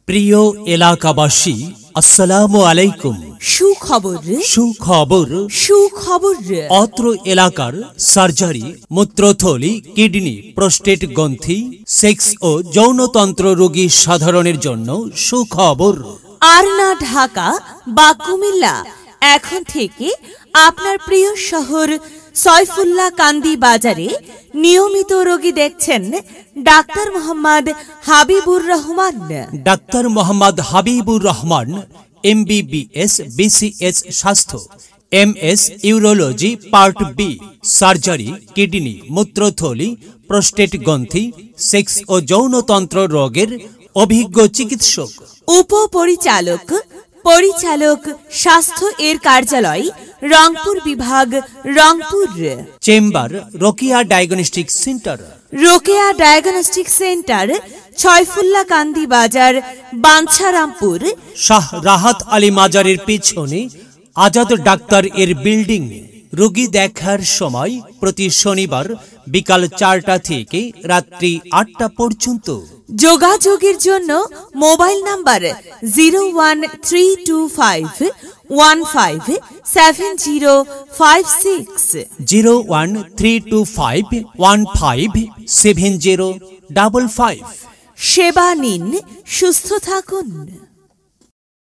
প্রিয় এলাকাবাসী, আসসালামু আলাইকুম। সুখবর অত্র এলাকার সার্জারি, মূত্রথলি, কিডনি, প্রোস্টেট গ্রন্থি, সেক্স ও যৌনতন্ত্র রোগী সাধারণের জন্য সুখবর। আর না ঢাকা বা কুমিল্লা, এখন থেকে আপনার প্রিয় শহর সয়ফুল্লাহ কান্দি বাজারে নিয়মিত রোগী দেখছেন doctor Mohammad Habibur Rahman. Doctor Mohammad Habibur Rahman MBBS BCS স্বাস্থ্য, MS urology part B, surgery, kidney, মূত্রথলি, প্রোস্টেট গ্রন্থি, সেক্স ও যৌনতন্ত্র রোগের অভিজ্ঞ চিকিৎসক। পরিচালক স্বাস্থ্য এর কার্যালয়, রংপুর বিভাগ, Rangpur. Chamber Rokeya diagnostic centre. Rokeya diagnostic centre, Saifullah Kandi Bazar, Bancharampur. Shah Rahat Ali মাজারের পেছনে আজাদ ডাক্তার এর বিল্ডিং। রোগী দেখার সময় প্রতি শনিবার বিকাল 4টা থেকে রাত্রি 8টা পর্যন্ত। যোগাযোগের জন্য মোবাইল নাম্বার 01325157056, 01325157055। সেবা নিন, সুস্থ থাকুন।